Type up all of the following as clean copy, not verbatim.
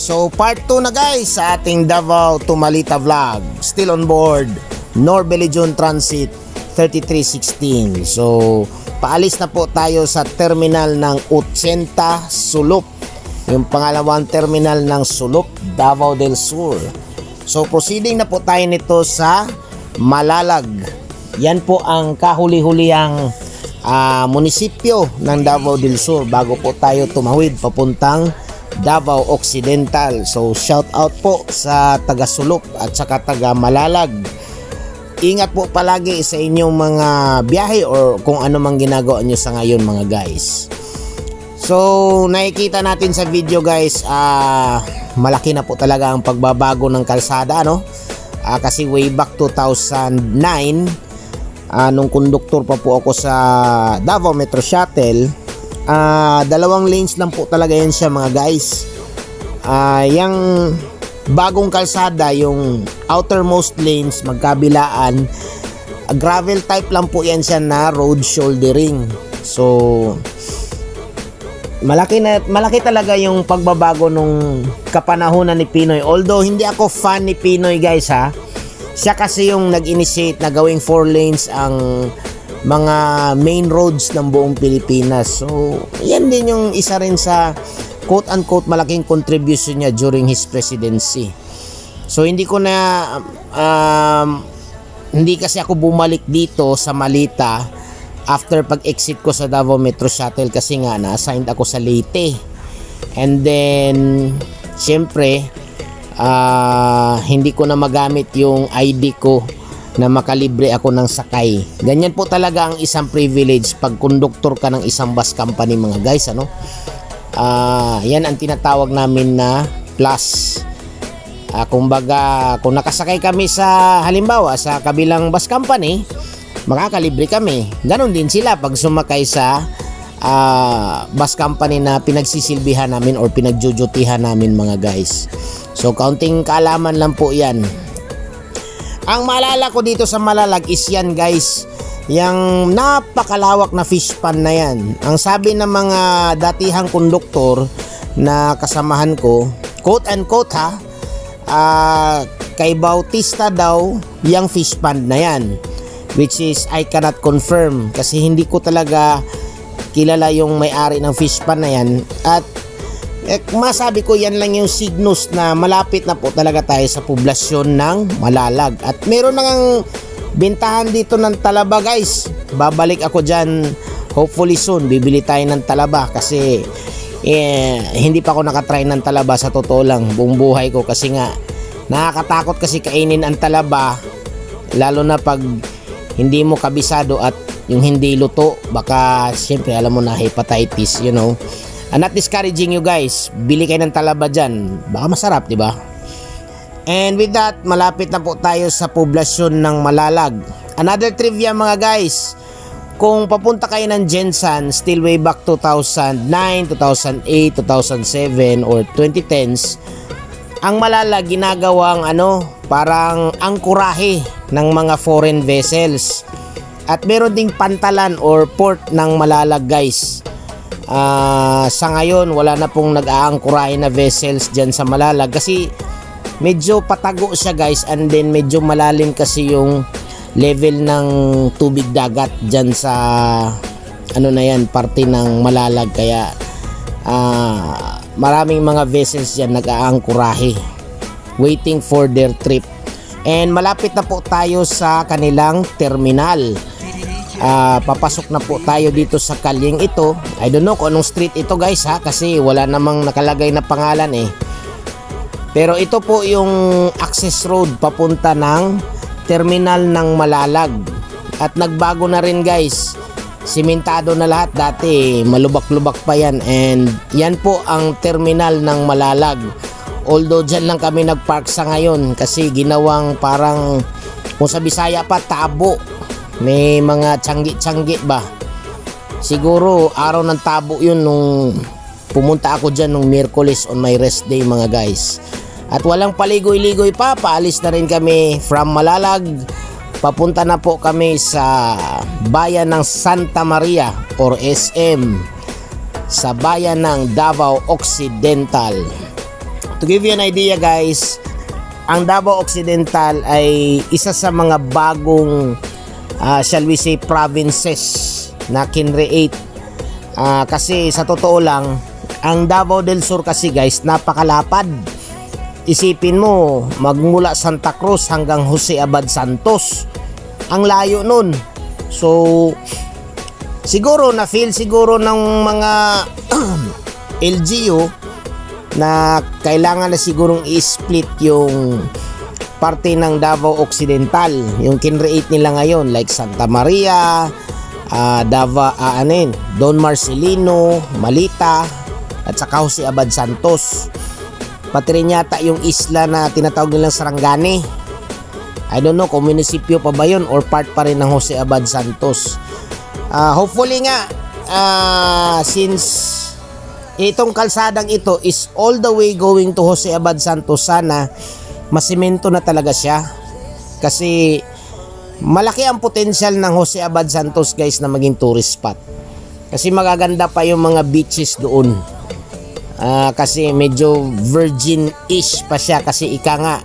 So part 2 na guys sa ating Davao to Malita vlog. Still on board Norbelijon Transit 3316. So paalis na po tayo sa terminal ng 80 Sulop. Yung pangalawang terminal ng Sulop, Davao del Sur. So proceeding na po tayo nito sa Malalag. Yan po ang kahuli-hulihang munisipyo ng Davao del Sur bago po tayo tumawid papuntang Davao Occidental. So shout out po sa taga Sulop at saka taga Malalag. Ingat po palagi sa inyong mga biyahe or kung ano mang ginagawa nyo sa ngayon mga guys. So nakikita natin sa video guys, malaki na po talaga ang pagbabago ng kalsada, no? Kasi way back 2009, nung konduktor pa po ako sa Davao Metro Shuttle, dalawang lanes lang po talaga yan siya mga guys. Yung bagong kalsada, yung outermost lanes magkabilaan, gravel type lang po yan siya na road shouldering. So malaki talaga yung pagbabago nung kapanahunan ni Pinoy. Although hindi ako fan ni Pinoy guys ha. Siya kasi yung nag-initiate na gawing 4 lanes ang mga main roads ng buong Pilipinas. So yan din yung isa rin sa quote-unquote malaking contribution niya during his presidency. So hindi ko na hindi kasi ako bumalik dito sa Malita after pag-exit ko sa Davao Metro Shuttle kasi nga na-assigned ako sa Leyte. And then syempre hindi ko na magamit yung ID ko na makalibre ako ng sakay. Ganyan po talaga ang isang privilege pag conductor ka ng isang bus company mga guys, ano? Yan ang tinatawag namin na plus. Kumbaga, kung nakasakay kami sa halimbawa sa kabilang bus company, makakalibre kami. Ganon din sila pag sumakay sa bus company na pinagsisilbihan namin or pinagjujutihan namin mga guys. So kaunting kaalaman lang po yan. Ang maalala ko dito sa Malalag is yan guys, yung napakalawak na fish pond na yan. Ang sabi ng mga datihang konduktor na kasamahan ko, quote unquote ha, kay Bautista daw yung fish pond na yan, which is I cannot confirm kasi hindi ko talaga kilala yung may-ari ng fish pond na yan. At masabi ko yan lang yung signos na malapit na po talaga tayo sa poblasyon ng Malalag. At meron nang bintahan dito ng talaba guys. Babalik ako dyan hopefully soon. Bibili tayo ng talaba kasi hindi pa ako nakatry ng talaba sa totoo lang buong buhay ko. Kasi nga nakakatakot kasi kainin ang talaba, lalo na pag hindi mo kabisado at yung hindi luto. Baka siyempre alam mo na hepatitis, you know. I'm not discouraging you guys. Bili kayo ng talaba dyan. Baka masarap, di ba? And with that, malapit na po tayo sa poblasyon ng Malalag. Another trivia mga guys. Kung papunta kayo ng Gensan, still way back 2009, 2008, 2007, or 2010s, ang Malalag ginagawang parang angkurahe ng mga foreign vessels. At meron ding pantalan or port ng Malalag guys. Sa ngayon wala na pong nag-aangkurahe na vessels dyan sa Malalag kasi medyo patago siya guys, and then medyo malalim kasi yung level ng tubig dagat dyan sa na yan, parte ng Malalag. Kaya maraming mga vessels dyan nag-aangkurahe waiting for their trip. And malapit na po tayo sa kanilang terminal. Papasok na po tayo dito sa kalyeng ito. I don't know kung anong street ito guys ha, kasi wala namang nakalagay na pangalan eh. Pero ito po yung access road papunta ng terminal ng Malalag. At nagbago na rin guys, simentado na lahat. Dati malubak-lubak pa yan. And yan po ang terminal ng Malalag. Although dyan lang kami nagpark sa ngayon kasi ginawang parang, kung sa Bisaya pa, tabo. May mga tiyanggi-tiyanggi ba? Siguro araw ng tabo yun nung pumunta ako dyan nung Miyerkules on my rest day mga guys. At walang paligoy-ligoy pa, paalis na rin kami from Malalag. Papunta na po kami sa bayan ng Santa Maria or SM, sa bayan ng Davao Occidental. to give you an idea guys, ang Davao Occidental ay isa sa mga bagong shall we say provinces na kinreate. Kasi sa totoo lang, ang Davao del Sur kasi guys, napakalapad. Isipin mo, magmula Santa Cruz hanggang Jose Abad Santos. Ang layo nun. So, siguro na-feel siguro ng mga LGU na kailangan na sigurong i-split yung parte ng Davao Occidental. Yung kinreate nila ngayon like Santa Maria, Don Marcelino, Malita, at saka Jose Abad Santos. Pati rin yata yung isla na tinatawag nilang Sarangani. I don't know kung munisipyo pa ba yun or part pa rin ng Jose Abad Santos. Hopefully nga, since itong kalsadang ito is all the way going to Jose Abad Santos, sana masimento na talaga siya. Kasi malaki ang potensyal ng Jose Abad Santos guys na maging tourist spot. Kasi magaganda pa yung mga beaches doon. Kasi medyo virgin-ish pa siya kasi ika nga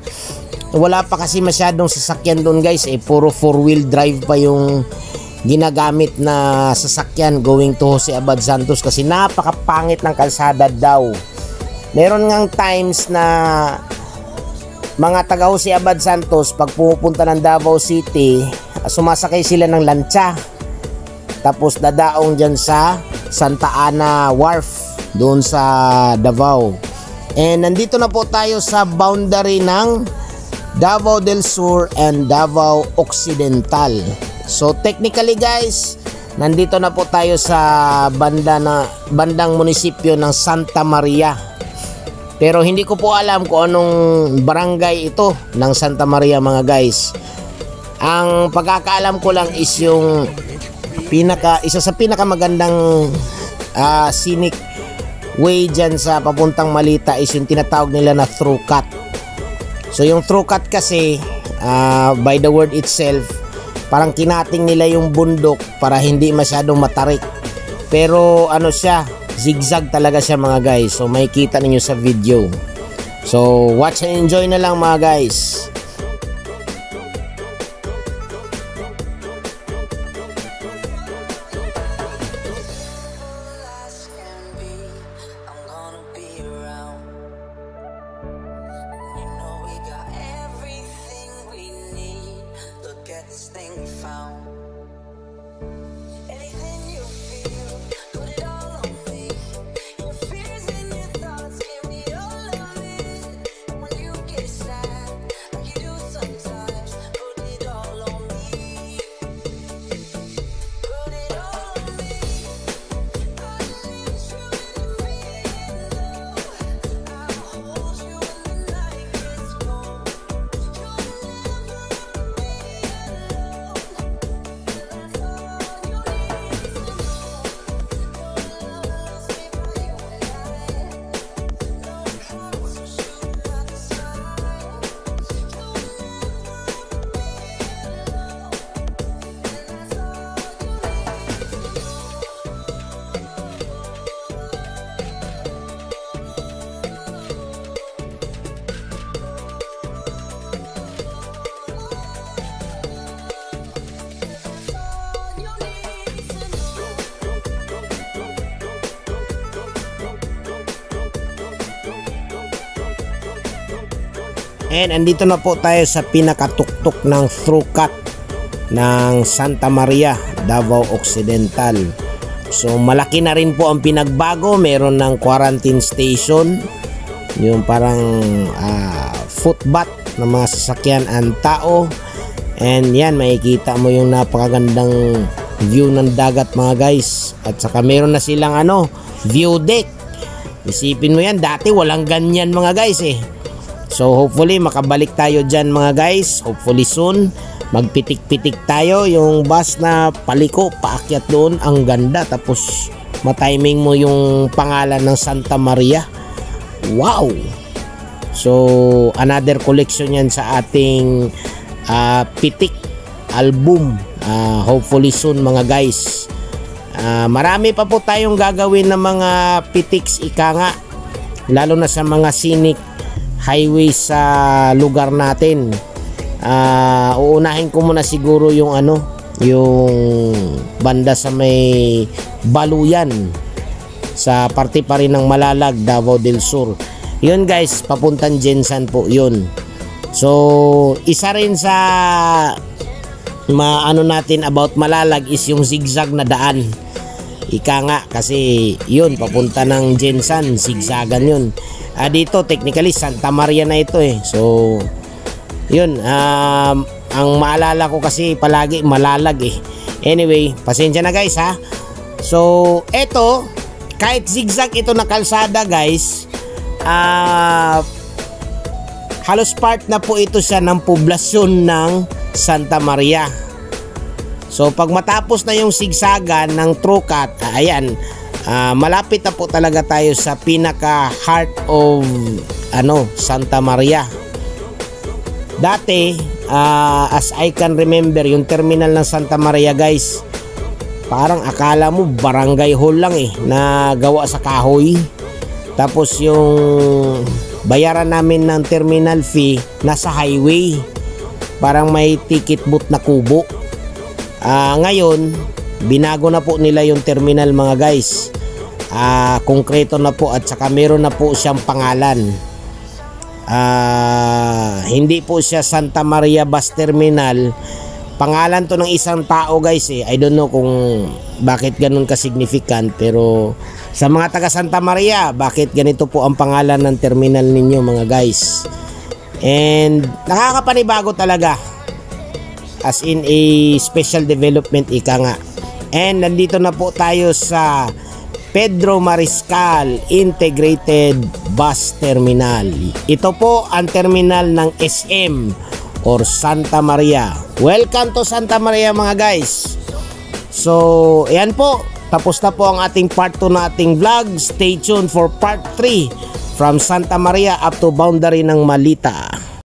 wala pa kasi masyadong sasakyan doon guys, puro 4-wheel drive pa yung ginagamit na sasakyan going to Jose Abad Santos kasi napakapangit ng kalsada daw. Meron ngang times na mga taga Jose Abad Santos pag pumupunta ng Davao City, sumasakay sila ng lancha tapos dadaong dyan sa Santa Ana Wharf doon sa Davao. And nandito na po tayo sa boundary ng Davao del Sur and Davao Occidental. So technically guys, nandito na po tayo sa bandang munisipyo ng Santa Maria. Pero hindi ko po alam kung anong barangay ito ng Santa Maria mga guys. Ang pagkakaalam ko lang is yung isa sa pinakamagandang scenic way dyan sa papuntang Malita is yung tinatawag nila na through cut. So yung through cut kasi by the word itself, parang kinating nila yung bundok para hindi masyadong matarik. Pero ano siya, zigzag talaga siya mga guys. So makikita ninyo sa video. So watch and enjoy na lang mga guys. And andito na po tayo sa pinakatuktok ng through cut ng Santa Maria, Davao Occidental. So malaki na rin po ang pinagbago. Meron ng quarantine station, yung parang footbath ng mga sasakyan ang tao. And yan, makikita mo yung napakagandang view ng dagat mga guys. At saka meron na silang view deck. Isipin mo yan, dati walang ganyan mga guys So hopefully makabalik tayo dyan mga guys. Hopefully soon magpitik-pitik tayo yung bus na paliko paakyat doon. Ang ganda, tapos matiming mo yung pangalan ng Santa Maria. Wow! So another collection yan sa ating pitik album. Hopefully soon mga guys. Marami pa po tayong gagawin ng mga pitiks ika nga, lalo na sa mga scenic highway sa lugar natin. Uunahin ko muna siguro yung yung banda sa may Baluyan, sa parte pa rin ng Malalag, Davao del Sur. Yun guys, papuntang Jensan po yun. So isa rin sa natin about Malalag is yung zigzag na daan. Ika nga, kasi yun papunta ng Jensan, zigzagan yun. Dito technically Santa Maria na ito eh. So yun, ang maalala ko kasi palagi Malalag eh. Anyway, pasensya na guys ha. So eto, kahit zigzag ito na kalsada guys, halos part na po ito siya ng poblasyon ng Santa Maria. So pag matapos na yung zigzagan ng Trucat, ayan, malapit na po talaga tayo sa pinaka heart of Santa Maria. Dati, as I can remember, yung terminal ng Santa Maria guys, parang akala mo barangay hall lang eh, na gawa sa kahoy. Tapos yung bayaran namin ng terminal fee nasa highway, parang may ticket booth na kubo. Ngayon binago na po nila yung terminal mga guys. Konkreto na po at saka meron na po siyang pangalan. Hindi po siya Santa Maria Bus Terminal. Pangalan to ng isang tao guys eh. I don't know kung bakit ganun ka-significant, pero sa mga taga Santa Maria, bakit ganito po ang pangalan ng terminal ninyo mga guys? And nakakapanibago talaga, as in a special development ika nga. And nandito na po tayo sa Pedro Mariscal Integrated Bus Terminal. Ito po ang terminal ng SM or Santa Maria. Welcome to Santa Maria mga guys. So ayan po, tapos na po ang ating part 2 na ating vlog. Stay tuned for part 3 from Santa Maria up to boundary ng Malita.